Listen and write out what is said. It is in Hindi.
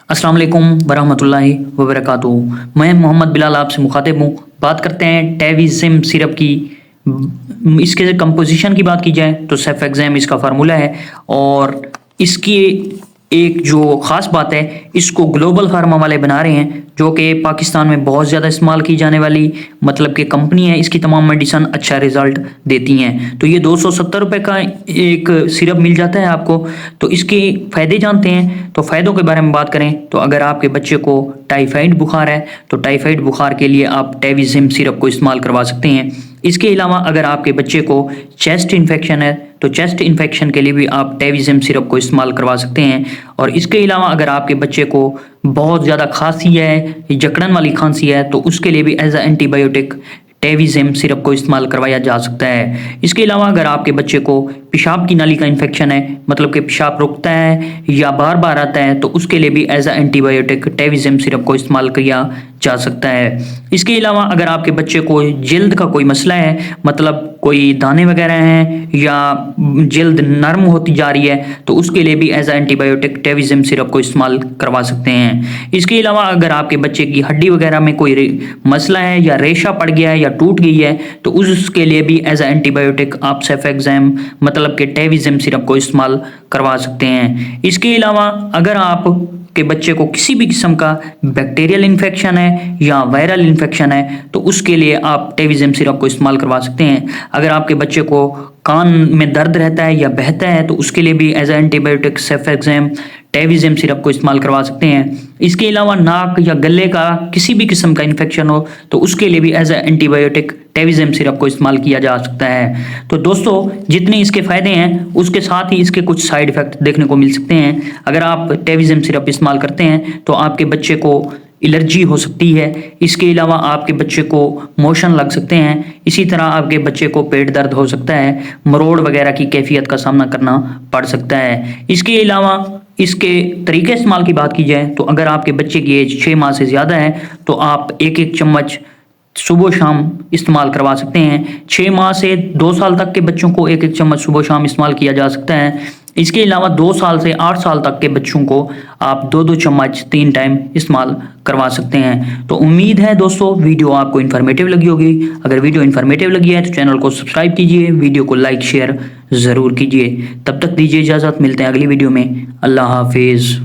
अस्सलाम वालेकुम वरहमतुल्लाहि वबरकातुहू। मैं मोहम्मद बिलाल आपसे मुखातिब हूँ। बात करते हैं टेविज़िम सिरप की। इसके कंपोजिशन की बात की जाए तो सेफेक्सेम इसका फार्मूला है और इसकी एक जो ख़ास बात है, इसको ग्लोबल फार्मा वाले बना रहे हैं, जो कि पाकिस्तान में बहुत ज़्यादा इस्तेमाल की जाने वाली मतलब कि कंपनी है। इसकी तमाम मेडिसन अच्छा रिज़ल्ट देती हैं। तो ये 270 रुपये का एक सिरप मिल जाता है आपको। तो इसके फ़ायदे जानते हैं। तो फ़ायदों के बारे में बात करें तो अगर आपके बच्चे को टाइफाइड बुखार है तो टाइफाइड बुखार के लिए आप टेविज़िम सिरप को इस्तेमाल करवा सकते हैं। इसके अलावा अगर आपके बच्चे को चेस्ट इन्फेक्शन है तो चेस्ट इन्फेक्शन के लिए भी आप टेविज़िम सिरप को इस्तेमाल करवा सकते हैं। और इसके अलावा अगर आपके बच्चे को बहुत ज़्यादा खांसी है, जकड़न वाली खांसी है, तो उसके लिए भी एज अ एंटीबायोटिक टेविज़िम सिरप को इस्तेमाल करवाया जा सकता है। इसके अलावा अगर आपके बच्चे को पेशाब की नाली का इन्फेक्शन है, मतलब कि पेशाब रुकता है या बार बार आता है, तो उसके लिए भी एज अ एंटीबायोटिक टेविज़िम सिरप को इस्तेमाल किया जा सकता है। इसके अलावा अगर आपके बच्चे को जल्द का कोई मसला है, मतलब कोई दाने वगैरह हैं या जल्द नरम होती जा रही है, तो उसके लिए भी एज अ एंटीबायोटिक टेविज़िम सिरप को इस्तेमाल करवा सकते हैं। इसके अलावा अगर आपके बच्चे की हड्डी वगैरह में कोई मसला है या रेशा पड़ गया है या टूट गई है, तो उसके लिए भी एज अ एंटीबायोटिक आप सेफेक्सेम मतलब कि टेविज़िम सिरप को इस्तेमाल करवा सकते हैं। इसके अलावा अगर आप के बच्चे को किसी भी किस्म का बैक्टीरियल इन्फेक्शन है या वायरल इन्फेक्शन है, तो उसके लिए आप टेविज़िम सिरप को इस्तेमाल करवा सकते हैं। अगर आपके बच्चे को कान में दर्द रहता है या बहता है, तो उसके लिए भी एज एंटीबायोटिक सेफेक्सेम टेविज़िम सिरप को इस्तेमाल करवा सकते हैं। इसके अलावा नाक या गले का किसी भी किस्म का इन्फेक्शन हो, तो उसके लिए भी एज एंटीबायोटिक टेविज़िम सिरप को इस्तेमाल किया जा सकता है। तो दोस्तों, जितने इसके फ़ायदे हैं उसके साथ ही इसके कुछ साइड इफ़ेक्ट देखने को मिल सकते हैं। अगर आप टेविज़िम सिरप इस्तेमाल करते हैं तो आपके बच्चे को एलर्जी हो सकती है। इसके अलावा आपके बच्चे को मोशन लग सकते हैं। इसी तरह आपके बच्चे को पेट दर्द हो सकता है, मरोड़ वगैरह की कैफियत का सामना करना पड़ सकता है। इसके अलावा इसके तरीके इस्तेमाल की बात की जाए तो अगर आपके बच्चे की एज 6 माह से ज़्यादा है तो आप एक एक चम्मच सुबह शाम इस्तेमाल करवा सकते हैं। 6 माह से 2 साल तक के बच्चों को एक एक चम्मच सुबह शाम इस्तेमाल किया जा सकता है। इसके अलावा 2 साल से 8 साल तक के बच्चों को आप 2-2 चम्मच 3 टाइम इस्तेमाल करवा सकते हैं। तो उम्मीद है दोस्तों वीडियो आपको इन्फॉर्मेटिव लगी होगी। अगर वीडियो इन्फॉर्मेटिव लगी है तो चैनल को सब्सक्राइब कीजिए, वीडियो को लाइक शेयर ज़रूर कीजिए। तब तक दीजिए इजाज़त, मिलते हैं अगली वीडियो में। अल्लाह हाफिज़।